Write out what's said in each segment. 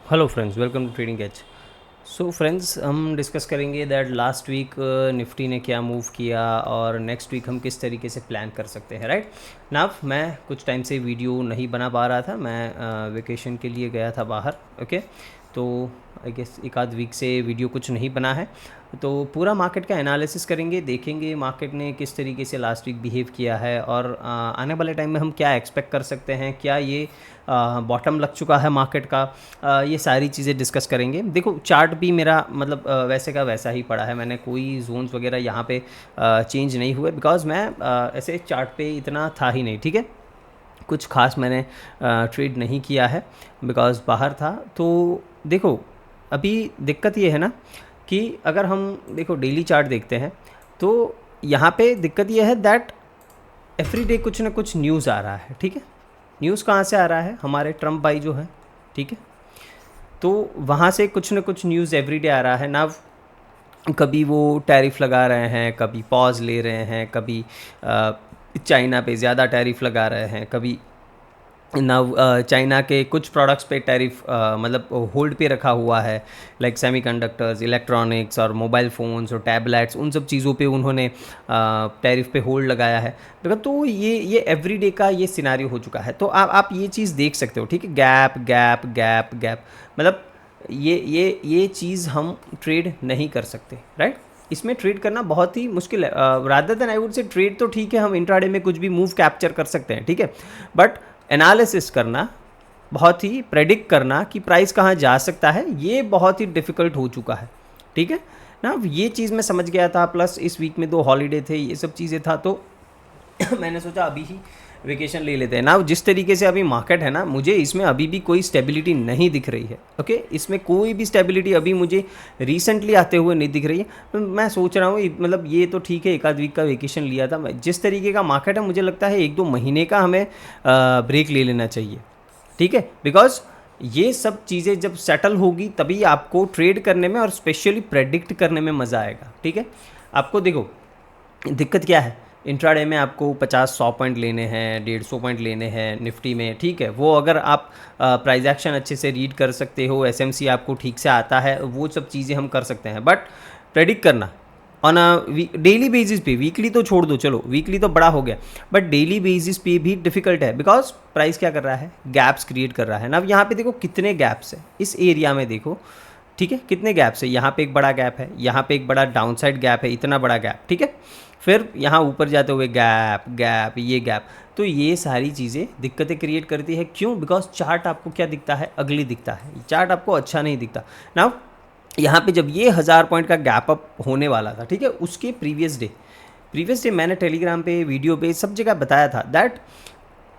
Hello friends, welcome to trading edge. So friends, हम discuss करेंगे that last week Nifty ने क्या मूव किया और नेक्स्ट वीक हम किस तरीके से प्लान कर सकते हैं। राइट नाउ, मैं कुछ टाइम से वीडियो नहीं बना पा रहा था, मैं वेकेशन के लिए गया था बाहर। ओके, तो आई गेस एक आध वीक से वीडियो कुछ नहीं बना है। तो पूरा मार्केट का एनालिसिस करेंगे, देखेंगे मार्केट ने किस तरीके से लास्ट वीक बिहेव किया है और आने वाले टाइम में हम क्या एक्सपेक्ट कर सकते हैं, क्या ये बॉटम लग चुका है मार्केट का। ये सारी चीज़ें डिस्कस करेंगे। देखो, चार्ट भी मेरा मतलब वैसे का वैसा ही पड़ा है, मैंने कोई जोन्स वगैरह यहाँ पे चेंज नहीं हुए, बिकॉज मैं ऐसे चार्ट पे इतना था ही नहीं। ठीक है, कुछ खास मैंने ट्रेड नहीं किया है बिकॉज बाहर था। तो देखो, अभी दिक्कत ये है ना कि अगर हम देखो डेली चार्ट देखते हैं तो यहाँ पे दिक्कत ये है दैट एवरी डे कुछ ना कुछ न्यूज़ आ रहा है। ठीक है, न्यूज़ कहाँ से आ रहा है? हमारे ट्रम्प भाई जो है, ठीक है, तो वहाँ से कुछ ना कुछ न्यूज़ एवरीडे आ रहा है ना। कभी वो टैरिफ लगा रहे हैं, कभी पॉज ले रहे हैं, कभी चाइना पे ज़्यादा टैरिफ लगा रहे हैं, कभी ना चाइना के कुछ प्रोडक्ट्स पे टैरिफ मतलब होल्ड पे रखा हुआ है, लाइक सेमीकंडक्टर्स, इलेक्ट्रॉनिक्स और मोबाइल फ़ोन्स और टैबलेट्स, उन सब चीज़ों पे उन्होंने टैरिफ पे होल्ड लगाया है। तो ये एवरीडे का ये सिनारियो हो चुका है। तो आप ये चीज़ देख सकते हो। ठीक है, गैप गैप गैप गैप, मतलब ये चीज़ हम ट्रेड नहीं कर सकते। राइट, इसमें ट्रेड करना बहुत ही मुश्किल है। Rather than I would say trade तो ठीक है, हम इंट्राडे में कुछ भी मूव कैप्चर कर सकते हैं। ठीक है, बट एनालिसिस करना, बहुत ही प्रेडिक्ट करना कि प्राइस कहाँ जा सकता है, ये बहुत ही डिफ़िकल्ट हो चुका है। ठीक है ना, ये चीज़ मैं समझ गया था। प्लस इस वीक में 2 हॉलीडे थे, ये सब चीज़ें था, तो मैंने सोचा अभी ही वेकेशन ले लेते हैं ना। जिस तरीके से अभी मार्केट है ना, मुझे इसमें अभी भी कोई स्टेबिलिटी नहीं दिख रही है। ओके, इसमें कोई भी स्टेबिलिटी अभी मुझे रिसेंटली आते हुए नहीं दिख रही है। तो मैं सोच रहा हूँ मतलब ये तो ठीक है, एक आध वीक का वेकेशन लिया था। जिस तरीके का मार्केट है, मुझे लगता है 1-2 महीने का हमें ब्रेक ले लेना चाहिए। ठीक है, बिकॉज ये सब चीज़ें जब सेटल होगी तभी आपको ट्रेड करने में और स्पेशली प्रेडिक्ट करने में मज़ा आएगा। ठीक है, आपको देखो दिक्कत क्या है, इंट्राडे में आपको 50-100 पॉइंट लेने हैं, 150 पॉइंट लेने हैं निफ्टी में। ठीक है, वो अगर आप प्राइस एक्शन अच्छे से रीड कर सकते हो, एसएमसी आपको ठीक से आता है, वो सब चीज़ें हम कर सकते हैं। बट प्रेडिक्ट करना ऑन अ डेली बेसिस पे, वीकली तो छोड़ दो, चलो वीकली तो बड़ा हो गया, बट डेली बेसिस पे भी डिफिकल्ट है। बिकॉज प्राइस क्या कर रहा है, गैप्स क्रिएट कर रहा है ना। अब यहाँ पे देखो कितने गैप्स है इस एरिया में, देखो ठीक है, कितने गैप्स है। यहाँ पे एक बड़ा गैप है, यहाँ पे एक बड़ा डाउनसाइड गैप है, इतना बड़ा गैप। ठीक है, फिर यहाँ ऊपर जाते हुए गैप गैप, ये गैप। तो ये सारी चीज़ें दिक्कतें क्रिएट करती है। क्यों? बिकॉज चार्ट आपको क्या दिखता है, अगली दिखता है, चार्ट आपको अच्छा नहीं दिखता ना। यहाँ पे जब ये 1000 पॉइंट का गैप अप होने वाला था, ठीक है, उसके प्रीवियस डे मैंने टेलीग्राम पे, वीडियो पे, सब जगह बताया था दैट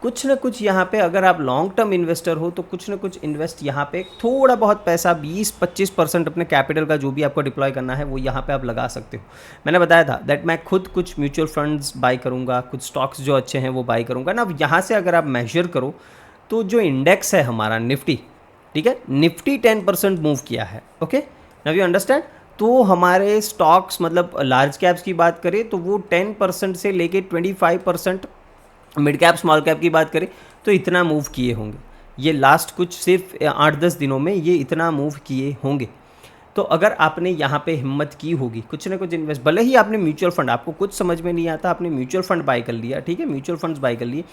कुछ ना कुछ यहाँ पे, अगर आप लॉन्ग टर्म इन्वेस्टर हो तो कुछ ना कुछ इन्वेस्ट यहाँ पे, थोड़ा बहुत पैसा 20-25% अपने कैपिटल का जो भी आपको डिप्लॉय करना है वो यहाँ पे आप लगा सकते हो। मैंने बताया था दैट मैं खुद कुछ म्यूचुअल फंड्स बाई करूँगा, कुछ स्टॉक्स जो अच्छे हैं वो बाई करूँगा ना। अब यहाँ से अगर आप मेजर करो तो जो इंडेक्स है हमारा निफ्टी, ठीक है, निफ्टी 10% मूव किया है। Okay, now you understand. तो हमारे स्टॉक्स, मतलब लार्ज कैप्स की बात करें तो वो 10% से लेके 25%, मिड कैप स्मॉल कैप की बात करें तो इतना मूव किए होंगे। ये लास्ट कुछ सिर्फ 8-10 दिनों में ये इतना मूव किए होंगे। तो अगर आपने यहाँ पे हिम्मत की होगी, कुछ ना कुछ इन्वेस्ट, भले ही आपने म्यूचुअल फंड, आपको कुछ समझ में नहीं आता, आपने म्यूचुअल फंड बाय कर लिया, ठीक है, म्यूचुअल फंड्स बाय कर लिए,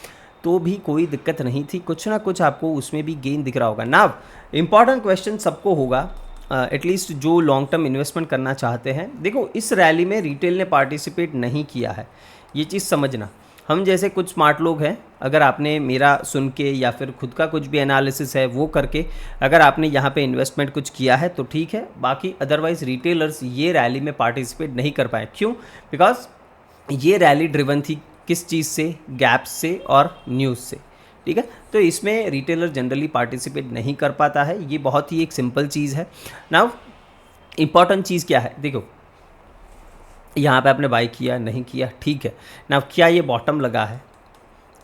तो भी कोई दिक्कत नहीं थी, कुछ ना कुछ आपको उसमें भी गेन दिख रहा होगा ना। इंपॉर्टेंट क्वेश्चन सबको होगा, एटलीस्ट जो लॉन्ग टर्म इन्वेस्टमेंट करना चाहते हैं। देखो, इस रैली में रिटेल ने पार्टिसिपेट नहीं किया है, ये चीज़ समझना। हम जैसे कुछ स्मार्ट लोग हैं, अगर आपने मेरा सुन के या फिर खुद का कुछ भी एनालिसिस है वो करके अगर आपने यहाँ पे इन्वेस्टमेंट कुछ किया है तो ठीक है, बाकी अदरवाइज रिटेलर्स ये रैली में पार्टिसिपेट नहीं कर पाए। क्यों? बिकॉज ये रैली ड्रिवन थी किस चीज़ से, गैप्स से और न्यूज़ से। ठीक है, तो इसमें रिटेलर जनरली पार्टिसिपेट नहीं कर पाता है, ये बहुत ही एक सिंपल चीज़ है। नाउ इंपॉर्टेंट चीज़ क्या है, देखो यहाँ पे आपने बाई किया नहीं किया, ठीक है ना, क्या ये बॉटम लगा है,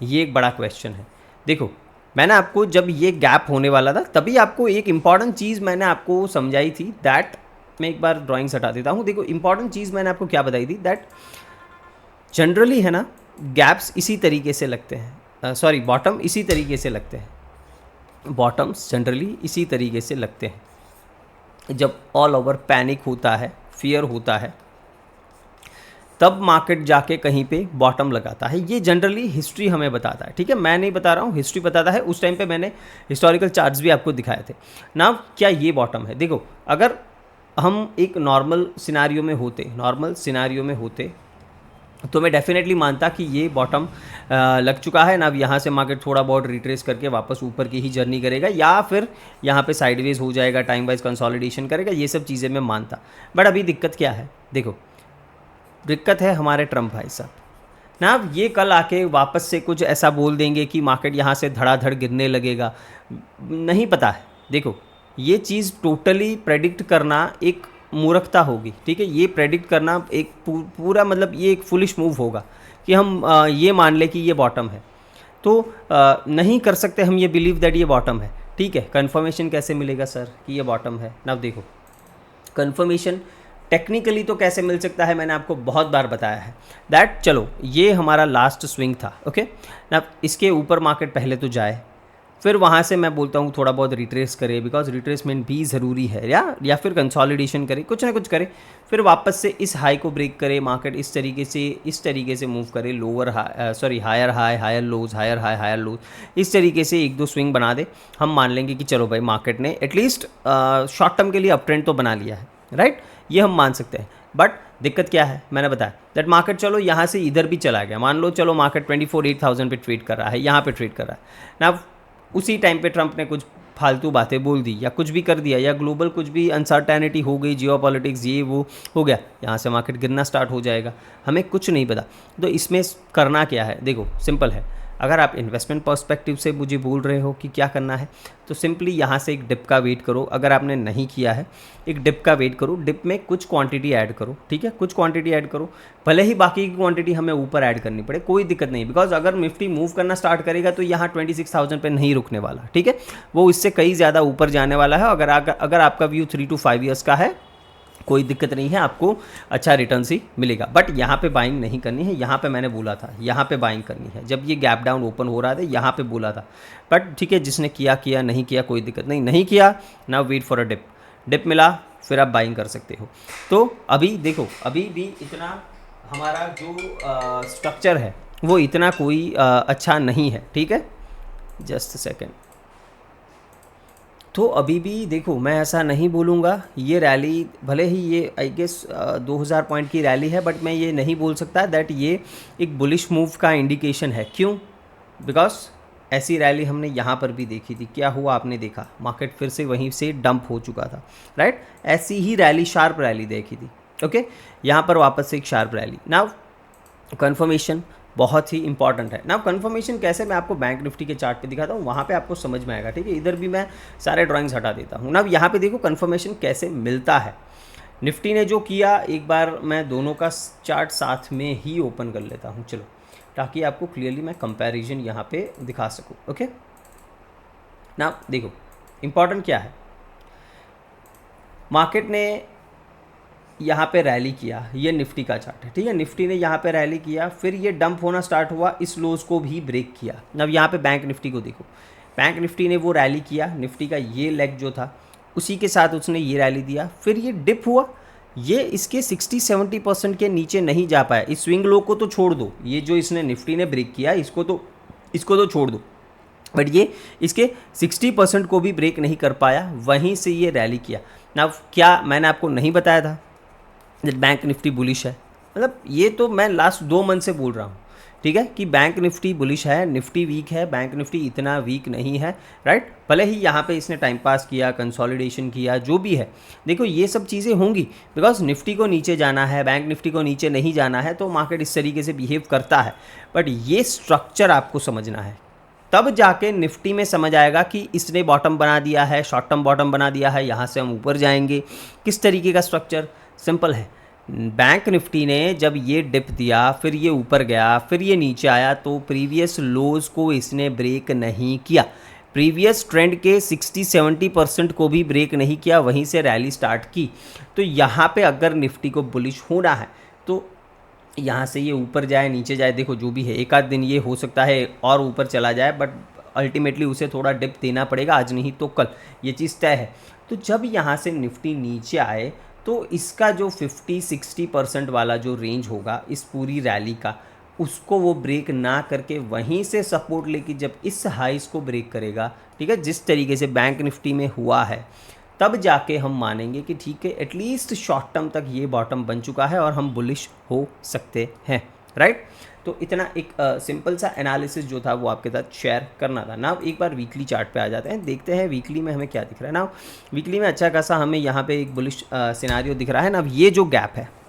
ये एक बड़ा क्वेश्चन है। देखो, मैंने आपको जब ये गैप होने वाला था तभी आपको एक इंपॉर्टेंट चीज़ मैंने आपको समझाई थी दैट, मैं एक बार ड्राइंग्स हटा देता हूँ। देखो, इंपॉर्टेंट चीज़ मैंने आपको क्या बताई थी दैट जनरली है ना, गैप्स इसी तरीके से लगते हैं, सॉरी बॉटम इसी तरीके से लगते हैं। बॉटम्स जनरली इसी तरीके से लगते हैं। जब ऑल ओवर पैनिक होता है, फियर होता है, तब मार्केट जाके कहीं पे बॉटम लगाता है। ये जनरली हिस्ट्री हमें बताता है, ठीक है, मैं नहीं बता रहा हूँ, हिस्ट्री बताता है। उस टाइम पे मैंने हिस्टोरिकल चार्ट्स भी आपको दिखाए थे ना। क्या ये बॉटम है? देखो, अगर हम एक नॉर्मल सिनारियो में होते तो मैं डेफिनेटली मानता कि ये बॉटम लग चुका है ना। अब यहाँ से मार्केट थोड़ा बहुत रिट्रेस करके वापस ऊपर की ही जर्नी करेगा, या फिर यहाँ पे साइडवेज हो जाएगा, टाइम वाइज कंसोलिडेशन करेगा, ये सब चीज़ें मैं मानता। बट अभी दिक्कत क्या है? देखो, दिक्कत है हमारे ट्रम्प भाई साहब ना। अब ये कल आके वापस से कुछ ऐसा बोल देंगे कि मार्केट यहाँ से धड़ाधड़ गिरने लगेगा, नहीं पता है। देखो, ये चीज़ टोटली प्रेडिक्ट करना एक मूर्खता होगी, ठीक है। ये प्रेडिक्ट करना एक पूरा मतलब ये एक फुलिश मूव होगा कि हम ये मान ले कि ये बॉटम है। तो नहीं कर सकते हम ये बिलीव दैट ये बॉटम है, ठीक है। कंफर्मेशन कैसे मिलेगा सर कि ये बॉटम है? ना देखो, कंफर्मेशन टेक्निकली तो कैसे मिल सकता है, मैंने आपको बहुत बार बताया है दैट चलो ये हमारा लास्ट स्विंग था, ओके ना। इसके ऊपर मार्केट पहले तो जाए, फिर वहाँ से मैं बोलता हूँ थोड़ा बहुत रिट्रेस करे, बिकॉज रिट्रेसमेंट भी ज़रूरी है, या फिर कंसोलिडेशन करे, कुछ ना कुछ करे, फिर वापस से इस हाई को ब्रेक करे, मार्केट इस तरीके से मूव करे, higher high higher lows, higher high higher lows, इस तरीके से एक दो स्विंग बना दे। हम मान लेंगे कि चलो भाई मार्केट ने एटलीस्ट शॉर्ट टर्म के लिए अप ट्रेंड तो बना लिया है, राइट, ये हम मान सकते हैं। बट दिक्कत क्या है, मैंने बताया दैट मार्केट चलो यहाँ से इधर भी चला गया, मान लो चलो मार्केट 24,800 पे ट्रेड कर रहा है, यहाँ पे ट्रेड कर रहा है ना। उसी टाइम पे ट्रंप ने कुछ फालतू बातें बोल दी या कुछ भी कर दिया, या ग्लोबल कुछ भी अनसर्टेनिटी हो गई, जियोपॉलिटिक्स ये वो हो गया, यहाँ से मार्केट गिरना स्टार्ट हो जाएगा, हमें कुछ नहीं पता। तो इसमें करना क्या है? देखो, सिंपल है। अगर आप इन्वेस्टमेंट पर्सपेक्टिव से मुझे बोल रहे हो कि क्या करना है, तो सिंपली यहाँ से एक डिप का वेट करो। अगर आपने नहीं किया है, एक डिप का वेट करो, डिप में कुछ क्वांटिटी ऐड करो, ठीक है, कुछ क्वांटिटी ऐड करो, भले ही बाकी की क्वांटिटी हमें ऊपर ऐड करनी पड़े, कोई दिक्कत नहीं। बिकॉज अगर निफ्टी मूव करना स्टार्ट करेगा तो यहाँ 26,000 पे नहीं रुकने वाला, ठीक है, वो इससे कई ज़्यादा ऊपर जाने वाला है। अगर आपका व्यू 3 to 5 ईयर्स का है, कोई दिक्कत नहीं है, आपको अच्छा रिटर्न ही मिलेगा। बट यहाँ पे बाइंग नहीं करनी है, यहाँ पे मैंने बोला था यहाँ पे बाइंग करनी है। जब ये गैप डाउन ओपन हो रहा था यहाँ पे बोला था, बट ठीक है, जिसने किया नहीं किया कोई दिक्कत नहीं किया ना, वेट फॉर अ डिप मिला फिर आप बाइंग कर सकते हो। तो अभी देखो, अभी भी इतना हमारा जो स्ट्रक्चर है वो इतना कोई अच्छा नहीं है, ठीक है, जस्ट सेकेंड। तो अभी भी देखो, मैं ऐसा नहीं बोलूँगा, ये रैली भले ही ये आई गेस 2000 पॉइंट की रैली है, बट मैं ये नहीं बोल सकता दैट ये एक बुलिश मूव का इंडिकेशन है। क्यों? बिकॉज ऐसी रैली हमने यहाँ पर भी देखी थी, क्या हुआ आपने देखा, मार्केट फिर से वहीं से डंप हो चुका था, राइट। ऐसी ही रैली, शार्प रैली देखी थी, ओके, यहाँ पर वापस से एक शार्प रैली। नाउ कन्फर्मेशन बहुत ही इंपॉर्टेंट है ना। कंफर्मेशन कैसे, मैं आपको बैंक निफ्टी के चार्ट पे दिखाता हूँ, वहाँ पे आपको समझ में आएगा, ठीक है। इधर भी मैं सारे ड्राइंग्स हटा देता हूँ ना। अब यहाँ पे देखो कंफर्मेशन कैसे मिलता है। निफ्टी ने जो किया, एक बार मैं दोनों का चार्ट साथ में ही ओपन कर लेता हूँ, चलो, ताकि आपको क्लियरली मैं कंपैरिजन यहाँ पे दिखा सकूँ, ओके ना। देखो इंपॉर्टेंट क्या है, मार्केट ने यहाँ पे रैली किया, ये निफ्टी का चार्ट है, ठीक है। निफ्टी ने यहाँ पे रैली किया, फिर ये डंप होना स्टार्ट हुआ, इस लोज को भी ब्रेक किया। अब यहाँ पे बैंक निफ्टी को देखो, बैंक निफ्टी ने वो रैली किया, निफ्टी का ये लेग जो था उसी के साथ उसने ये रैली दिया, फिर ये डिप हुआ, ये इसके 60-70% के नीचे नहीं जा पाया। इस स्विंग लो को तो छोड़ दो, ये जो इसने निफ्टी ने ब्रेक किया इसको तो छोड़ दो, बट ये इसके 60% को भी ब्रेक नहीं कर पाया, वहीं से ये रैली किया ना। क्या मैंने आपको नहीं बताया था बैंक निफ्टी बुलिश है? मतलब ये तो मैं लास्ट 2 मंथ से बोल रहा हूँ, ठीक है, कि बैंक निफ्टी बुलिश है, निफ्टी वीक है, बैंक निफ्टी इतना वीक नहीं है, राइट। भले ही यहाँ पे इसने टाइम पास किया, कंसोलिडेशन किया, जो भी है, देखो ये सब चीज़ें होंगी, बिकॉज निफ्टी को नीचे जाना है, बैंक निफ्टी को नीचे नहीं जाना है, तो मार्केट इस तरीके से बिहेव करता है। बट ये स्ट्रक्चर आपको समझना है, तब जाके निफ्टी में समझ आएगा कि इसने बॉटम बना दिया है, शॉर्ट टर्म बॉटम बना दिया है, यहाँ से हम ऊपर जाएंगे, किस तरीके का स्ट्रक्चर। सिंपल है, बैंक निफ्टी ने जब ये डिप दिया, फिर ये ऊपर गया, फिर ये नीचे आया, तो प्रीवियस लोज को इसने ब्रेक नहीं किया, प्रीवियस ट्रेंड के 60-70% को भी ब्रेक नहीं किया, वहीं से रैली स्टार्ट की। तो यहाँ पे अगर निफ्टी को बुलिश होना है तो यहाँ से ये ऊपर जाए नीचे जाए, देखो जो भी है, एक आध दिन ये हो सकता है और ऊपर चला जाए, बट अल्टीमेटली उसे थोड़ा डिप देना पड़ेगा, आज नहीं तो कल, ये चीज़ तय है। तो जब यहाँ से निफ्टी नीचे आए तो इसका जो 50-60% वाला जो रेंज होगा इस पूरी रैली का, उसको वो ब्रेक ना करके वहीं से सपोर्ट लेके जब इस हाइस को ब्रेक करेगा, ठीक है, जिस तरीके से बैंक निफ्टी में हुआ है, तब जाके हम मानेंगे कि ठीक है एटलीस्ट शॉर्ट टर्म तक ये बॉटम बन चुका है और हम बुलिश हो सकते हैं, राइट। तो इतना एक सिंपल सा एनालिसिस जो था वो आपके साथ शेयर करना था ना। एक बार वीकली चार्ट पे आ जाते हैं, देखते हैं वीकली में हमें क्या दिख रहा है ना। वीकली में अच्छा खासा हमें यहाँ पे एक बुलिश सिनारियो दिख रहा है ना। अब ये जो गैप है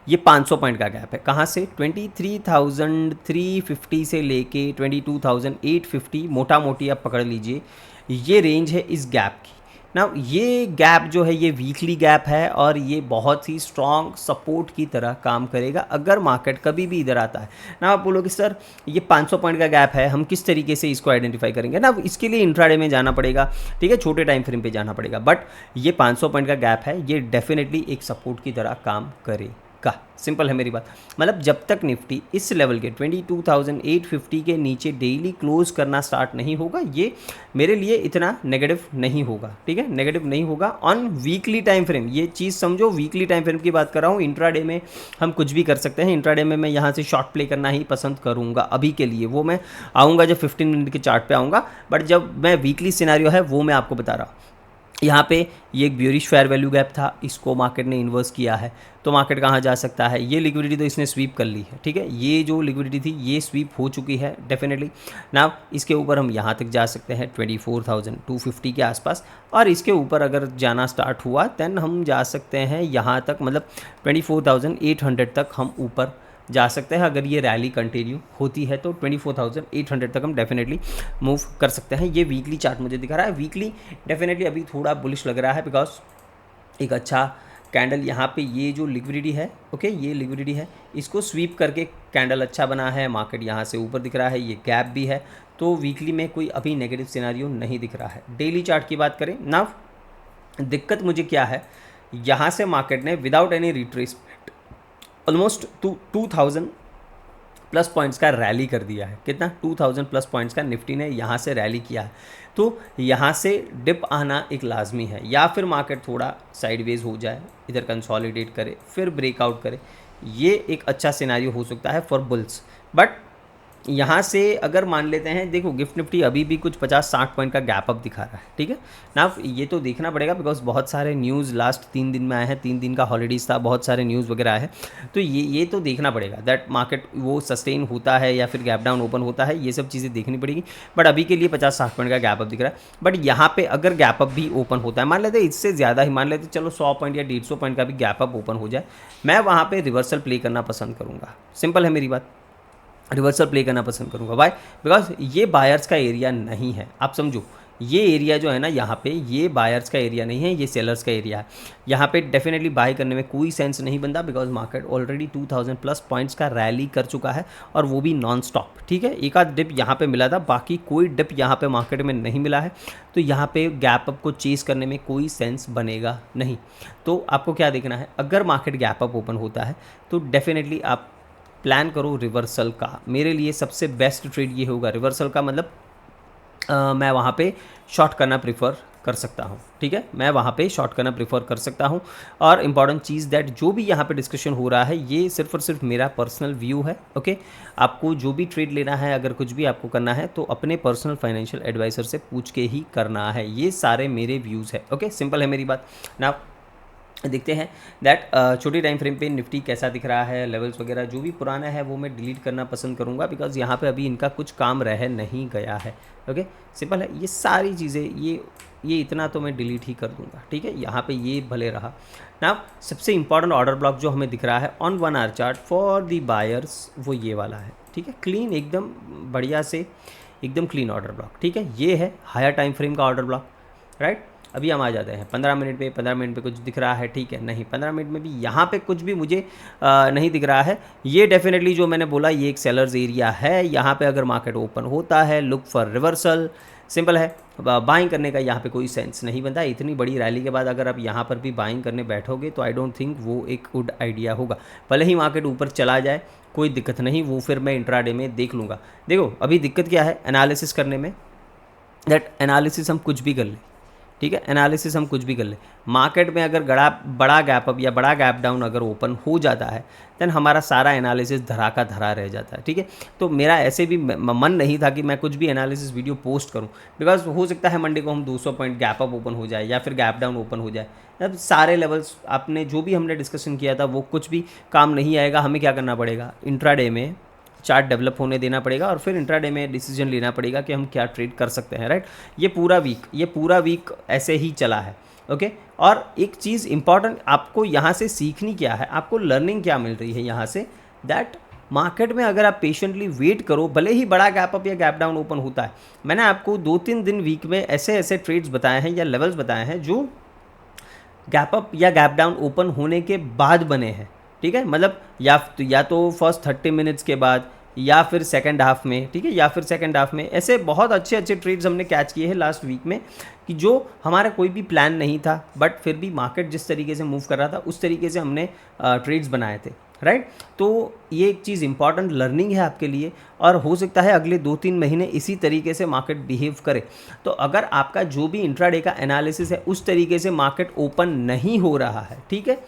ये 500 पॉइंट का गैप है, कहाँ से 23,350 से लेके 22,850, मोटा मोटी आप पकड़ लीजिए ये रेंज है इस गैप की ना। ये गैप जो है ये वीकली गैप है और ये बहुत ही स्ट्रॉन्ग सपोर्ट की तरह काम करेगा अगर मार्केट कभी भी इधर आता है ना। आप बोलोगे सर ये 500 पॉइंट का गैप है, हम किस तरीके से इसको आइडेंटिफाई करेंगे ना। इसके लिए इंट्राडे में जाना पड़ेगा, ठीक है, छोटे टाइम फ्रेम पे जाना पड़ेगा, बट ये 500 पॉइंट का गैप है, ये डेफिनेटली एक सपोर्ट की तरह काम करेगा। सिंपल है मेरी बात। मतलब जब तक निफ्टी इस लेवल के 22,850 के नीचे डेली क्लोज करना स्टार्ट नहीं होगा, ये मेरे लिए इतना नेगेटिव नहीं होगा, ठीक है, नेगेटिव नहीं होगा ऑन वीकली टाइम फ्रेम। ये चीज़ समझो, वीकली टाइम फ्रेम की बात कर रहा हूँ। इंट्राडे में हम कुछ भी कर सकते हैं, इंट्राडे में मैं यहाँ से शॉर्ट प्ले करना ही पसंद करूँगा अभी के लिए। वो मैं आऊँगा जब 15 मिनट के चार्ट पे आऊँगा, बट जब मैं वीकली सिनेरियो है वो मैं आपको बता रहा हूँ। यहाँ पे ये एक ब्यूरिश फेयर वैल्यू गैप था, इसको मार्केट ने इन्वर्स किया है, तो मार्केट कहाँ जा सकता है। ये लिक्विडिटी तो इसने स्वीप कर ली है, ठीक है, ये जो लिक्विडिटी थी ये स्वीप हो चुकी है डेफिनेटली ना। इसके ऊपर हम यहाँ तक जा सकते हैं 24,250 के आसपास, और इसके ऊपर अगर जाना स्टार्ट हुआ देन हम जा सकते हैं यहाँ तक, मतलब 24,800 तक हम ऊपर जा सकते हैं। अगर ये रैली कंटिन्यू होती है तो 24,800 तक हम डेफिनेटली मूव कर सकते हैं। ये वीकली चार्ट मुझे दिखा रहा है। वीकली डेफिनेटली अभी थोड़ा बुलिश लग रहा है, बिकॉज एक अच्छा कैंडल यहाँ पे ये जो लिक्विडिटी है, ओके, ये लिक्विडिटी है, इसको स्वीप करके कैंडल अच्छा बना है, मार्केट यहाँ से ऊपर दिख रहा है, ये गैप भी है, तो वीकली में कोई अभी नेगेटिव सिनेरियो नहीं दिख रहा है। डेली चार्ट की बात करें ना, दिक्कत मुझे क्या है, यहाँ से मार्केट ने without any retracement almost 2,000 plus points का रैली कर दिया है। कितना? 2,000 प्लस पॉइंट्स का निफ्टी ने यहाँ से रैली किया है। तो यहाँ से डिप आना एक लाजमी है, या फिर मार्केट थोड़ा साइडवेज हो जाए, इधर कंसोलिडेट करे, फिर ब्रेकआउट करे, ये एक अच्छा सिनेरियो हो सकता है फॉर बुल्स। बट यहाँ से अगर मान लेते हैं, देखो गिफ्ट निफ्टी अभी भी कुछ 50-60 पॉइंट का गैप अप दिखा रहा है, ठीक है ना। ये तो देखना पड़ेगा, बिकॉज बहुत सारे न्यूज़ लास्ट 3 दिन में आए हैं, 3 दिन का हॉलीडेज था, बहुत सारे न्यूज़ वगैरह आए हैं, तो ये तो देखना पड़ेगा दैट मार्केट वो सस्टेन होता है या फिर गैप डाउन ओपन होता है, ये सब चीज़ें देखनी पड़ेगी। बट अभी के लिए 50-60 पॉइंट का गैप अप दिख रहा है। बट यहाँ पे अगर गैप अप भी ओपन होता है, मान लेते इससे ज़्यादा ही, मान लेते चलो 100 पॉइंट या 150 पॉइंट का भी गैप अप ओपन हो जाए, मैं वहाँ पर रिवर्सल प्ले करना पसंद करूँगा। सिंपल है मेरी बात, रिवर्सल प्ले करना पसंद करूँगा। वाई? बिकॉज ये बायर्स का एरिया नहीं है। आप समझो, ये एरिया जो है ना यहाँ पे, ये बायर्स का एरिया नहीं है, ये सेलर्स का एरिया है। यहाँ पे डेफिनेटली बाय करने में कोई सेंस नहीं बनता, because market already 2,000 plus points का रैली कर चुका है, और वो भी नॉन स्टॉप, ठीक है। एक आध डिप यहाँ पे मिला था, बाकी कोई डिप यहाँ पे मार्केट में नहीं मिला है, तो यहाँ पे गैप अप को चेस करने में कोई सेंस बनेगा नहीं। तो आपको क्या देखना है, अगर मार्केट गैप अप ओपन होता है तो डेफिनेटली आप प्लान करो रिवर्सल का। मेरे लिए सबसे बेस्ट ट्रेड ये होगा रिवर्सल का, मतलब मैं वहाँ पे शॉर्ट करना प्रेफर कर सकता हूँ, ठीक है, मैं वहाँ पे शॉर्ट करना प्रेफर कर सकता हूँ। और इम्पॉर्टेंट चीज़ दैट जो भी यहाँ पे डिस्कशन हो रहा है ये सिर्फ और सिर्फ मेरा पर्सनल व्यू है, ओके। आपको जो भी ट्रेड लेना है, अगर कुछ भी आपको करना है, तो अपने पर्सनल फाइनेंशियल एडवाइज़र से पूछ के ही करना है। ये सारे मेरे व्यूज़ है, ओके, सिंपल है मेरी बात ना। देखते हैं दैट छोटी टाइम फ्रेम पे निफ्टी कैसा दिख रहा है, लेवल्स वगैरह जो भी पुराना है वो मैं डिलीट करना पसंद करूंगा, बिकॉज यहाँ पे अभी इनका कुछ काम रह नहीं गया है, ओके। सिंपल है, ये सारी चीज़ें, ये इतना तो मैं डिलीट ही कर दूंगा, ठीक है। यहाँ पे ये भले रहा ना। सबसे इंपॉर्टेंट ऑर्डर ब्लॉक जो हमें दिख रहा है on 1 our chart for the buyers, वो ये वाला है, ठीक है, क्लीन, एकदम बढ़िया से, एकदम क्लीन ऑर्डर ब्लॉक, ठीक है। ये है हायर टाइम फ्रेम का ऑर्डर ब्लॉक, राइट। अभी हम आ जाते हैं 15 मिनट पे कुछ दिख रहा है, ठीक है, नहीं 15 मिनट में भी यहाँ पे कुछ भी मुझे नहीं दिख रहा है। ये डेफिनेटली जो मैंने बोला, ये एक सेलर्स एरिया है। यहाँ पे अगर मार्केट ओपन होता है, लुक फॉर रिवर्सल, सिंपल है, बाइंग करने का यहाँ पे कोई सेंस नहीं बनता। इतनी बड़ी रैली के बाद अगर आप यहाँ पर भी बाइंग करने बैठोगे तो आई डोंट थिंक वो एक गुड आइडिया होगा। भले ही मार्केट ऊपर चला जाए कोई दिक्कत नहीं, वो फिर मैं इंट्राडे में देख लूँगा। देखो अभी दिक्कत क्या है एनालिसिस करने में, दैट एनालिसिस हम कुछ भी कर लें, ठीक है, एनालिसिस हम कुछ भी कर लें। मार्केट में अगर बड़ा गैप अप या बड़ा गैप डाउन अगर ओपन हो जाता है देन हमारा सारा एनालिसिस धरा का धरा रह जाता है, ठीक है। तो मेरा ऐसे भी मन नहीं था कि मैं कुछ भी एनालिसिस वीडियो पोस्ट करूं, बिकॉज हो सकता है मंडे को हम 200 पॉइंट गैप अप ओपन हो जाए या फिर गैप डाउन ओपन हो जाए। अब सारे लेवल्स आपने जो भी हमने डिस्कशन किया था वो कुछ भी काम नहीं आएगा। हमें क्या करना पड़ेगा, इंट्राडे में चार्ट डेवलप होने देना पड़ेगा और फिर इंट्राडे में डिसीजन लेना पड़ेगा कि हम क्या ट्रेड कर सकते हैं, राइट। ये पूरा वीक ऐसे ही चला है, ओके। और एक चीज़ इंपॉर्टेंट आपको यहाँ से सीखनी क्या है, आपको लर्निंग क्या मिल रही है यहाँ से, दैट मार्केट में अगर आप पेशेंटली वेट करो, भले ही बड़ा गैप अप या गैप डाउन ओपन होता है। मैंने आपको 2-3 दिन वीक में ऐसे ऐसे ट्रेड्स बताए हैं या लेवल्स बताए हैं जो गैप अप या गैप डाउन ओपन होने के बाद बने हैं, ठीक है। मतलब या तो फर्स्ट 30 मिनट्स के बाद या फिर सेकंड हाफ में, ठीक है, या फिर सेकंड हाफ में। ऐसे बहुत अच्छे अच्छे ट्रेड्स हमने कैच किए हैं लास्ट वीक में कि जो हमारा कोई भी प्लान नहीं था, बट फिर भी मार्केट जिस तरीके से मूव कर रहा था उस तरीके से हमने ट्रेड्स बनाए थे, राइट। तो ये एक चीज़ इंपॉर्टेंट लर्निंग है आपके लिए और हो सकता है अगले 2-3 महीने इसी तरीके से मार्केट बिहेव करे। तो अगर आपका जो भी इंट्राडे का एनालिसिस है उस तरीके से मार्केट ओपन नहीं हो रहा है, ठीक है,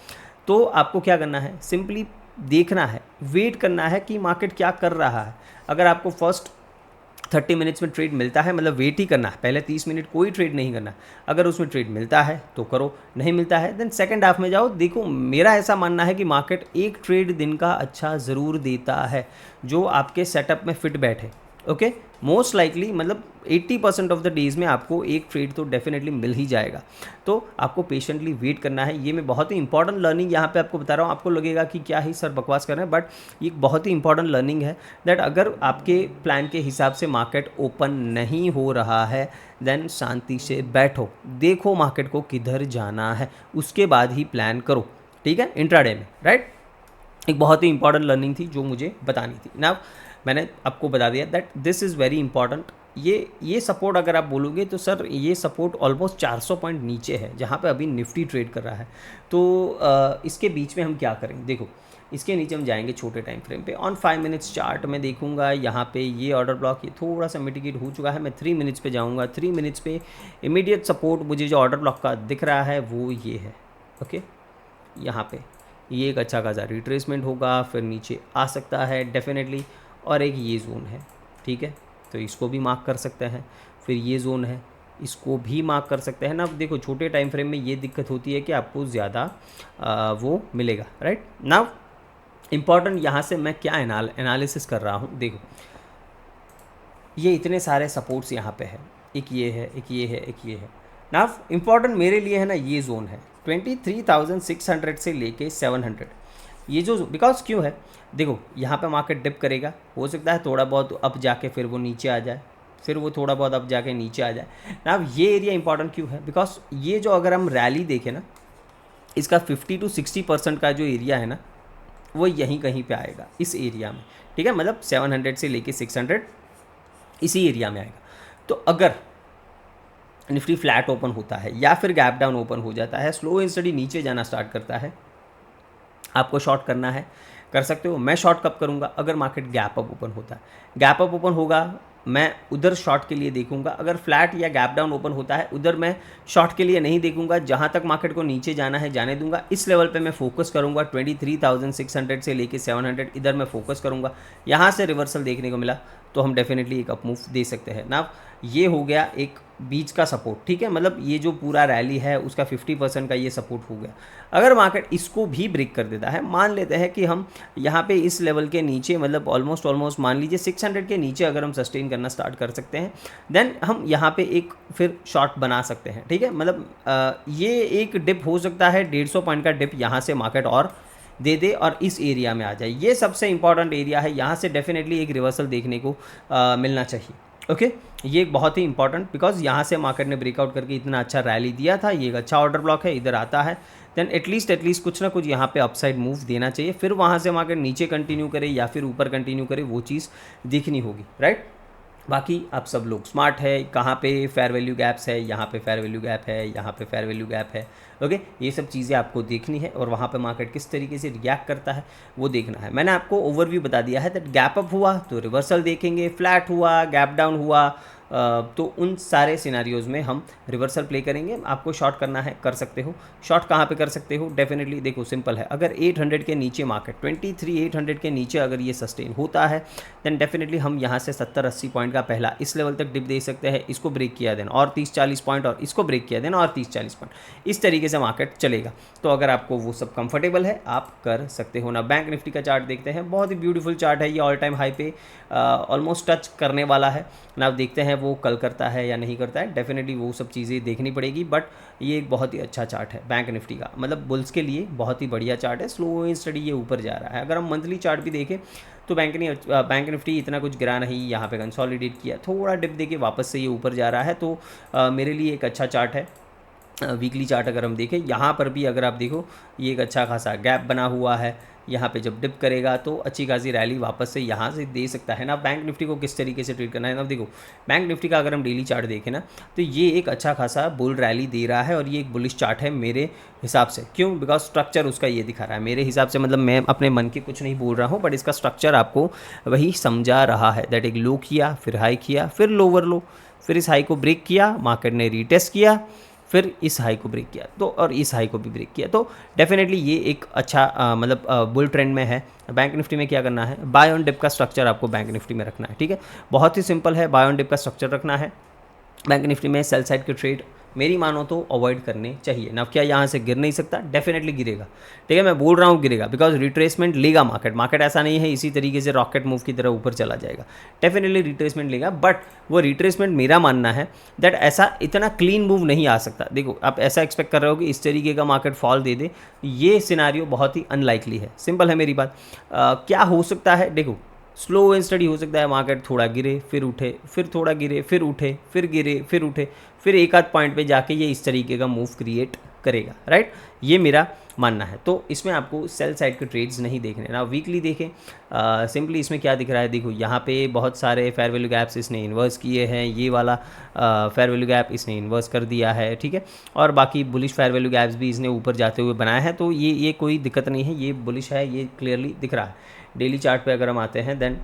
तो आपको क्या करना है, सिंपली देखना है, वेट करना है कि मार्केट क्या कर रहा है। अगर आपको फर्स्ट 30 मिनट्स में ट्रेड मिलता है, मतलब वेट ही करना है, पहले 30 मिनट कोई ट्रेड नहीं करना। अगर उसमें ट्रेड मिलता है तो करो, नहीं मिलता है देन सेकंड हाफ में जाओ। देखो मेरा ऐसा मानना है कि मार्केट एक ट्रेड दिन का अच्छा ज़रूर देता है जो आपके सेटअप में फिट बैठे, ओके। मोस्ट लाइकली मतलब 80% ऑफ द डेज़ में आपको एक ट्रेड तो डेफिनेटली मिल ही जाएगा। तो आपको पेशेंटली वेट करना है। ये मैं बहुत ही इंपॉर्टेंट लर्निंग यहाँ पे आपको बता रहा हूँ। आपको लगेगा कि क्या ही सर बकवास कर रहे हैं, बट ये एक बहुत ही इंपॉर्टेंट लर्निंग है दैट अगर आपके प्लान के हिसाब से मार्केट ओपन नहीं हो रहा है देन शांति से बैठो, देखो मार्केट को किधर जाना है, उसके बाद ही प्लान करो, ठीक है, इंट्राडे में, राइट। एक बहुत ही इंपॉर्टेंट लर्निंग थी जो मुझे बतानी थी ना। मैंने आपको बता दिया that this is very important. ये सपोर्ट अगर आप बोलोगे तो सर ये सपोर्ट ऑलमोस्ट 400 पॉइंट नीचे है जहाँ पे अभी निफ्टी ट्रेड कर रहा है। तो इसके बीच में हम क्या करेंगे, देखो इसके नीचे हम जाएंगे छोटे टाइम फ्रेम पे। ऑन 5 मिनट्स चार्ट में देखूंगा यहाँ पे ये ऑर्डर ब्लॉक ये थोड़ा सा मिटिगेट हो चुका है। मैं 3 मिनट्स पे जाऊँगा। 3 मिनट्स पे इमीडिएट सपोर्ट मुझे जो ऑर्डर ब्लॉक का दिख रहा है वो ये है, ओके। यहाँ पे ये एक अच्छा खासा रिट्रेसमेंट होगा, फिर नीचे आ सकता है डेफिनेटली, और एक ये जोन है, ठीक है, तो इसको भी मार्क कर सकते हैं। फिर ये जोन है, इसको भी मार्क कर सकते हैं ना। अब देखो छोटे टाइम फ्रेम में ये दिक्कत होती है कि आपको ज़्यादा वो मिलेगा, राइट। नाउ इम्पॉर्टेंट यहाँ से मैं क्या एनालिसिस कर रहा हूँ, देखो ये इतने सारे सपोर्ट्स यहाँ पे है, एक ये है, एक ये है, एक ये है। नाउ इम्पॉर्टेंट मेरे लिए है ना ये जोन है 23,600 से लेके 700। ये जो बिकॉज क्यों है, देखो यहाँ पे मार्केट डिप करेगा, हो सकता है थोड़ा बहुत अप जाके फिर वो नीचे आ जाए, फिर वो थोड़ा बहुत अप जाके नीचे आ जाए ना। अब ये एरिया इंपॉर्टेंट क्यों है, बिकॉज ये जो अगर हम रैली देखें ना, इसका 50 to 60% का जो एरिया है ना वो यहीं कहीं पे आएगा इस एरिया में, ठीक है, मतलब 700 से लेके 600 इसी एरिया में आएगा। तो अगर निफ्टी फ्लैट ओपन होता है या फिर गैप डाउन ओपन हो जाता है, स्लो एंड स्टडी नीचे जाना स्टार्ट करता है, आपको शॉर्ट करना है, कर सकते हो। मैं शॉर्ट कब करूँगा, अगर मार्केट गैप अप ओपन होता है, गैप अप ओपन होगा मैं उधर शॉर्ट के लिए देखूंगा। अगर फ्लैट या गैप डाउन ओपन होता है उधर मैं शॉर्ट के लिए नहीं देखूंगा, जहां तक मार्केट को नीचे जाना है जाने दूंगा। इस लेवल पे मैं फोकस करूंगा 23,600 से लेके 700, इधर मैं फोकस करूंगा। यहां से रिवर्सल देखने को मिला तो हम डेफिनेटली एक अप मूव दे सकते हैं ना। ये हो गया एक बीच का सपोर्ट, ठीक है, मतलब ये जो पूरा रैली है उसका 50% का ये सपोर्ट हो गया। अगर मार्केट इसको भी ब्रेक कर देता है, मान लेते हैं कि हम यहाँ पे इस लेवल के नीचे, मतलब ऑलमोस्ट मान लीजिए 600 के नीचे अगर हम सस्टेन करना स्टार्ट कर सकते हैं, देन हम यहाँ पे एक फिर शॉर्ट बना सकते हैं, ठीक है। मतलब ये एक डिप हो सकता है 150 पॉइंट का डिप यहाँ से मार्केट और दे और इस एरिया में आ जाए। ये सबसे इंपॉर्टेंट एरिया है, यहाँ से डेफिनेटली एक रिवर्सल देखने को मिलना चाहिए, ओके। ये एक बहुत ही इंपॉर्टेंट, बिकॉज यहाँ से मार्केट ने ब्रेकआउट करके इतना अच्छा रैली दिया था, ये एक अच्छा ऑर्डर ब्लॉक है, इधर आता है देन एटलीस्ट कुछ ना कुछ यहाँ पे अपसाइड मूव देना चाहिए। फिर वहाँ से मार्केट नीचे कंटिन्यू करे या फिर ऊपर कंटिन्यू करे, वो चीज़ दिखनी होगी, राइट। बाकी आप सब लोग स्मार्ट है, कहाँ पे फेयर वैल्यू गैप्स है, यहाँ पे फेयर वैल्यू गैप है, यहाँ पे फेयर वैल्यू गैप है। ओके, ये सब चीज़ें आपको देखनी है और वहाँ पे मार्केट किस तरीके से रिएक्ट करता है वो देखना है। मैंने आपको ओवरव्यू बता दिया है दैट गैप अप हुआ तो रिवर्सल देखेंगे, फ्लैट हुआ, गैप डाउन हुआ, तो उन सारे सिनारियोज़ में हम रिवर्सल प्ले करेंगे। आपको शॉर्ट करना है कर सकते हो। शॉर्ट कहाँ पे कर सकते हो? डेफिनेटली देखो सिंपल है, अगर 800 के नीचे मार्केट 23 800 के नीचे अगर ये सस्टेन होता है देन डेफिनेटली हम यहाँ से 70-80 पॉइंट का पहला इस लेवल तक डिप दे सकते हैं। इसको ब्रेक किया देन और 30-40 पॉइंट, और इसको ब्रेक किया देन और 30-40 पॉइंट, इस तरीके से मार्केट चलेगा। तो अगर आपको वो सब कंफर्टेबल है आप कर सकते हो ना। बैंक निफ्टी का चार्ट देखते हैं, बहुत ही ब्यूटीफुल चार्ट है ये, ऑल टाइम हाई पे ऑलमोस्ट टच करने वाला है ना। अब देखते हैं वो कल करता है या नहीं करता है, डेफिनेटली वो सब चीज़ें देखनी पड़ेगी। बट ये एक बहुत ही अच्छा चार्ट है बैंक निफ्टी का, मतलब बुल्स के लिए बहुत ही बढ़िया चार्ट है। स्लो एंड स्टडी ये ऊपर जा रहा है। अगर हम मंथली चार्ट भी देखें तो बैंक निफ्टी इतना कुछ गिरा नहीं, यहाँ पे कंसोलिडेट किया, थोड़ा डिप देके वापस से ये ऊपर जा रहा है। तो मेरे लिए एक अच्छा चार्ट है। वीकली चार्ट अगर हम देखें, यहाँ पर भी अगर आप देखो ये एक अच्छा खासा गैप बना हुआ है। यहाँ पे जब डिप करेगा तो अच्छी खासी रैली वापस से यहाँ से दे सकता है ना। बैंक निफ्टी को किस तरीके से ट्रीट करना है ना, देखो बैंक निफ्टी का अगर हम डेली चार्ट देखें ना तो ये एक अच्छा खासा बुल रैली दे रहा है और ये एक बुलिश चार्ट है मेरे हिसाब से। क्यों? बिकॉज स्ट्रक्चर उसका ये दिखा रहा है मेरे हिसाब से, मतलब मैं अपने मन के कुछ नहीं बोल रहा हूँ, बट इसका स्ट्रक्चर आपको वही समझा रहा है दैट एक लो किया, फिर हाई किया, फिर लोअर लो, फिर इस हाई को ब्रेक किया, मार्केट ने रीटेस्ट किया, फिर इस हाई को ब्रेक किया तो, और इस हाई को भी ब्रेक किया। तो डेफिनेटली ये एक अच्छा मतलब बुल ट्रेंड में है। बैंक निफ्टी में क्या करना है, बाय ऑन डिप का स्ट्रक्चर आपको बैंक निफ्टी में रखना है। ठीक है, बहुत ही सिंपल है, बाय ऑन डिप का स्ट्रक्चर रखना है बैंक निफ्टी में। सेल साइड के ट्रेड मेरी मानो तो अवॉइड करने चाहिए ना। क्या यहाँ से गिर नहीं सकता? डेफिनेटली गिरेगा। ठीक है, मैं बोल रहा हूँ गिरेगा, बिकॉज रिट्रेसमेंट लेगा मार्केट ऐसा नहीं है इसी तरीके से रॉकेट मूव की तरह ऊपर चला जाएगा। डेफिनेटली रिट्रेसमेंट लेगा, बट वो रिट्रेसमेंट मेरा मानना है दैट ऐसा इतना क्लीन मूव नहीं आ सकता। देखो आप ऐसा एक्सपेक्ट कर रहे हो कि इस तरीके का मार्केट फॉल दे दे, ये सिनारियो बहुत ही अनलाइकली है। सिंपल है मेरी बात। क्या हो सकता है, देखो स्लो एंड स्टडी हो सकता है, मार्केट थोड़ा गिरे फिर उठे, फिर थोड़ा गिरे फिर उठे, फिर गिरे फिर उठे, फिर एक आध पॉइंट पे जाके ये इस तरीके का मूव क्रिएट करेगा, राइट। ये मेरा मानना है। तो इसमें आपको सेल साइड के ट्रेड्स नहीं देखने ना। वीकली देखें, सिंपली इसमें क्या दिख रहा है, देखो यहाँ पे बहुत सारे फेयर वैल्यू गैप्स इसने इन्वर्स किए हैं। ये वाला फेयर वैल्यू गैप इसने इन्वर्स कर दिया है, ठीक है। और बाकी बुलिश फेयर वैल्यू गैप्स भी इसने ऊपर जाते हुए बनाया है। तो ये कोई दिक्कत नहीं है, ये बुलिश है, ये क्लियरली दिख रहा है। डेली चार्ट पे अगर हम आते हैं देन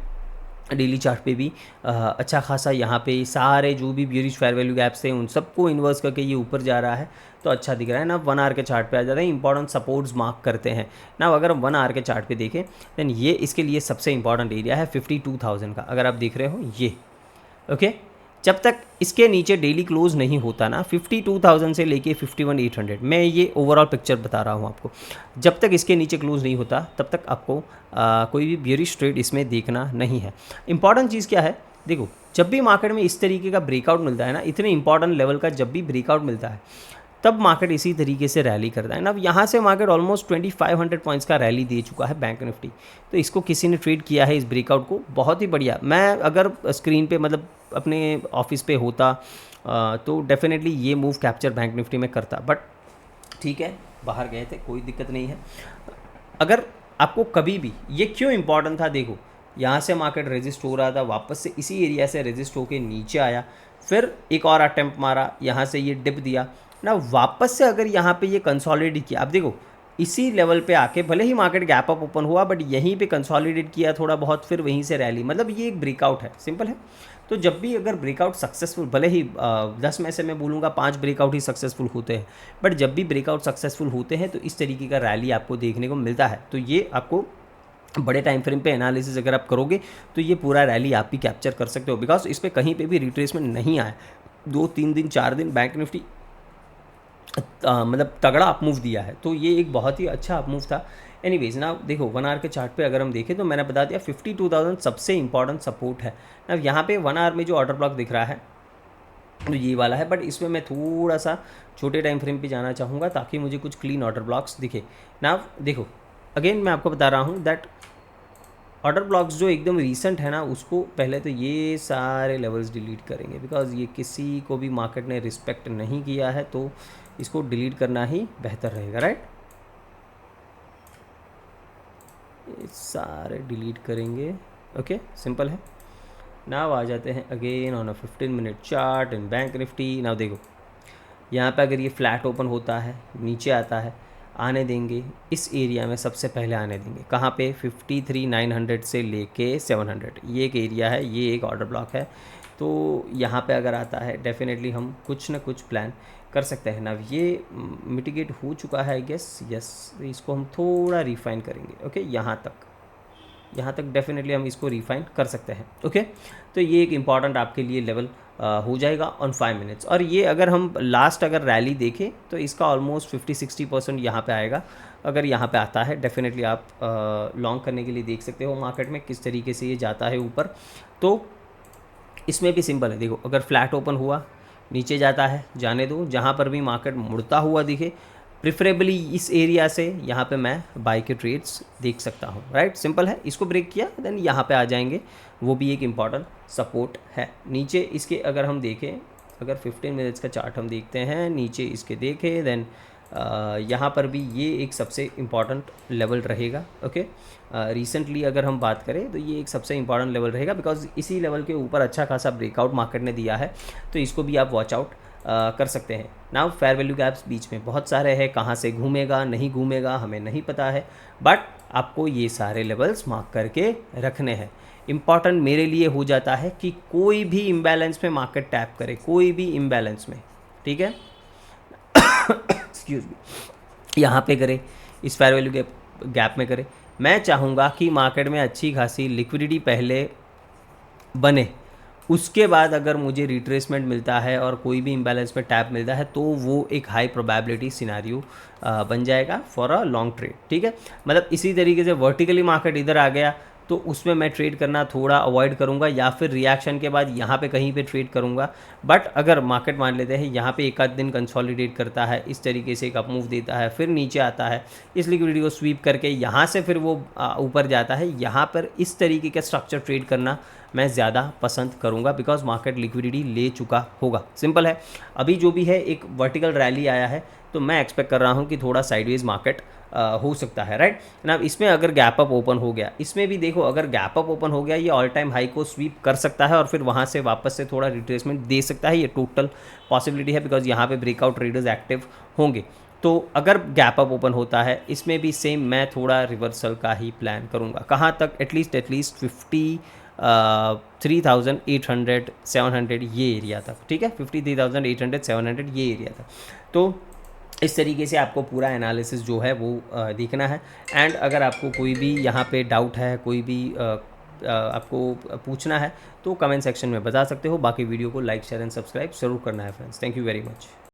डेली चार्ट पे भी अच्छा खासा यहाँ पे सारे जो भी ब्यूरिश फेयर वैल्यू गैप्स थे उन सबको इन्वर्स करके ये ऊपर जा रहा है। तो अच्छा दिख रहा है ना। 1 आवर के चार्ट पे आ जाते हैं, इंपॉर्टेंट सपोर्ट्स मार्क करते हैं ना। अगर हम 1 आवर के चार्ट पे देखें देन ये इसके लिए सबसे इंपॉर्टेंट एरिया है 52,000 का, अगर आप देख रहे हो ये। ओके, जब तक इसके नीचे डेली क्लोज नहीं होता ना 52,000 से लेके 51,800, मैं ये ओवरऑल पिक्चर बता रहा हूँ आपको, जब तक इसके नीचे क्लोज नहीं होता तब तक आपको कोई भी बेयरिश ट्रेड इसमें देखना नहीं है। इंपॉर्टेंट चीज़ क्या है, देखो जब भी मार्केट में इस तरीके का ब्रेकआउट मिलता है ना, इतने इंपॉर्टेंट लेवल का जब भी ब्रेकआउट मिलता है तब मार्केट इसी तरीके से रैली करता है ना। अब यहाँ से मार्केट ऑलमोस्ट 2500 पॉइंट्स का रैली दे चुका है बैंक निफ्टी। तो इसको किसी ने ट्रेड किया है इस ब्रेकआउट को, बहुत ही बढ़िया। मैं अगर स्क्रीन पे मतलब अपने ऑफिस पे होता तो डेफिनेटली ये मूव कैप्चर बैंक निफ्टी में करता, बट ठीक है बाहर गए थे, कोई दिक्कत नहीं है। अगर आपको कभी भी ये क्यों इंपॉर्टेंट था, देखो यहाँ से मार्केट रेजिस्ट हो रहा था, वापस से इसी एरिया से रेजिस्ट होके नीचे आया, फिर एक और अटेम्प्ट मारा, यहाँ से ये डिप दिया ना, वापस से अगर यहाँ पे ये कंसोलिडेट किया, आप देखो इसी लेवल पे आके भले ही मार्केट गैप अप ओपन हुआ बट यहीं पे कंसोलिडेट किया थोड़ा बहुत, फिर वहीं से रैली, मतलब ये एक ब्रेकआउट है, सिंपल है। तो जब भी अगर ब्रेकआउट सक्सेसफुल, भले ही 10 में से मैं बोलूँगा 5 ब्रेकआउट ही सक्सेसफुल होते हैं, बट जब भी ब्रेकआउट सक्सेसफुल होते हैं तो इस तरीके का रैली आपको देखने को मिलता है। तो ये आपको बड़े टाइम फ्रेम पे एनालिसिस अगर आप करोगे तो ये पूरा रैली आप भी कैप्चर कर सकते हो, बिकॉज इस पर कहीं पे भी रिट्रेसमेंट नहीं आया। 2-3 दिन 4 दिन बैंक निफ्टी मतलब तगड़ा अप मूव दिया है, तो ये एक बहुत ही अच्छा अप मूव था। एनीवेज ना देखो 1 आवर के चार्ट पे अगर हम देखें तो मैंने बता दिया 52,000 सबसे इंपॉर्टेंट सपोर्ट है ना। यहाँ पे 1 आवर में जो ऑर्डर ब्लॉक दिख रहा है तो ये वाला है, बट इसमें मैं थोड़ा सा छोटे टाइम फ्रेम पे जाना चाहूँगा ताकि मुझे कुछ क्लीन ऑर्डर ब्लॉक्स दिखे ना। देखो अगेन मैं आपको बता रहा हूँ दैट ऑर्डर ब्लॉक्स जो एकदम रीसेंट है ना, उसको पहले तो ये सारे लेवल्स डिलीट करेंगे, बिकॉज ये किसी को भी मार्केट ने रिस्पेक्ट नहीं किया है, तो इसको डिलीट करना ही बेहतर रहेगा, राइट। ये सारे डिलीट करेंगे, ओके सिंपल है। नाउ आ जाते हैं again on a 15 minute chart in bank Nifty. Now देखो यहाँ पे अगर ये फ्लैट ओपन होता है, नीचे आता है, आने देंगे इस एरिया में, सबसे पहले आने देंगे कहाँ पे, 53,900 से लेके 700, ये एक एरिया है, ये एक ऑर्डर ब्लॉक है। तो यहाँ पे अगर आता है डेफिनेटली हम कुछ ना कुछ प्लान कर सकते हैं ना। ये मिटिगेट हो चुका है आई गेस, यस। इसको हम थोड़ा रिफाइन करेंगे, ओके, यहाँ तक डेफिनेटली हम इसको रिफाइन कर सकते हैं, ओके। तो ये एक इम्पॉर्टेंट आपके लिए लेवल हो जाएगा ऑन 5 मिनट्स। और ये अगर हम लास्ट अगर रैली देखें तो इसका ऑलमोस्ट 50-60% यहाँ पे आएगा। अगर यहाँ पे आता है डेफिनेटली आप लॉन्ग करने के लिए देख सकते हो मार्केट में किस तरीके से ये जाता है ऊपर। तो इसमें भी सिंपल है, देखो अगर फ्लैट ओपन हुआ, नीचे जाता है, जाने दो, जहाँ पर भी मार्केट मुड़ता हुआ दिखे, प्रिफरेबली इस एरिया से यहाँ पे मैं बाई के ट्रेड्स देख सकता हूँ, राइट। सिंपल है, इसको ब्रेक किया देन यहाँ पे आ जाएंगे, वो भी एक इम्पॉर्टेंट सपोर्ट है। नीचे इसके अगर हम देखें, अगर 15 मिनट्स का चार्ट हम देखते हैं, नीचे इसके देखें देन यहाँ पर भी ये एक सबसे इम्पॉर्टेंट लेवल रहेगा, ओके। रिसेंटली अगर हम बात करें तो ये एक सबसे इम्पॉर्टेंट लेवल रहेगा, बिकॉज इसी लेवल के ऊपर अच्छा खासा ब्रेकआउट मार्केट ने दिया है, तो इसको भी आप वॉच आउट कर सकते हैं। नाउ फेयर वैल्यू गैप्स बीच में बहुत सारे हैं, कहाँ से घूमेगा नहीं घूमेगा हमें नहीं पता है, बट आपको ये सारे लेवल्स मार्क करके रखने हैं। इम्पॉर्टेंट मेरे लिए हो जाता है कि कोई भी इम्बैलेंस में मार्केट टैप करे, कोई भी इम्बैलेंस में, ठीक है, एक्सक्यूज मी, यहाँ पे करे, इस फेयर वैल्यू गैप में करे। मैं चाहूँगा कि मार्केट में अच्छी खासी लिक्विडिटी पहले बने, उसके बाद अगर मुझे रिट्रेसमेंट मिलता है और कोई भी इम्बैलेंस में टैप मिलता है तो वो एक हाई प्रोबेबिलिटी सिनारियो बन जाएगा फॉर अ लॉन्ग ट्रेड, ठीक है। मतलब इसी तरीके से वर्टिकली मार्केट इधर आ गया तो उसमें मैं ट्रेड करना थोड़ा अवॉइड करूंगा, या फिर रिएक्शन के बाद यहाँ पे कहीं पे ट्रेड करूंगा। बट अगर मार्केट मान लेते हैं यहाँ पे एक आध दिन कंसोलिडेट करता है, इस तरीके से एक अप मूव देता है, फिर नीचे आता है, इस लिक्विडिटी को स्वीप करके यहाँ से फिर वो ऊपर जाता है, यहाँ पर इस तरीके का स्ट्रक्चर ट्रेड करना मैं ज़्यादा पसंद करूँगा, बिकॉज मार्केट लिक्विडिटी ले चुका होगा। सिंपल है, अभी जो भी है एक वर्टिकल रैली आया है तो मैं एक्सपेक्ट कर रहा हूँ कि थोड़ा साइडवेज मार्केट हो सकता है, राइट ना। इसमें अगर गैप अप ओपन हो गया, इसमें भी देखो अगर गैप अप ओपन हो गया, ये ऑल टाइम हाई को स्वीप कर सकता है और फिर वहाँ से वापस से थोड़ा रिट्रेसमेंट दे सकता है, ये टोटल पॉसिबिलिटी है, बिकॉज यहाँ पे ब्रेकआउट ट्रेडर्स एक्टिव होंगे। तो अगर गैप अप ओपन होता है इसमें भी सेम मैं थोड़ा रिवर्सल का ही प्लान करूँगा। कहाँ तक, एटलीस्ट 53,800 700 ये एरिया तक, ठीक है, 53,800 700 ये एरिया तक। तो इस तरीके से आपको पूरा एनालिसिस जो है वो देखना है। एंड अगर आपको कोई भी यहाँ पे डाउट है, कोई भी आपको पूछना है तो कमेंट सेक्शन में बता सकते हो। बाकी वीडियो को लाइक शेयर एंड सब्सक्राइब ज़रूर करना है friends. Thank you very much.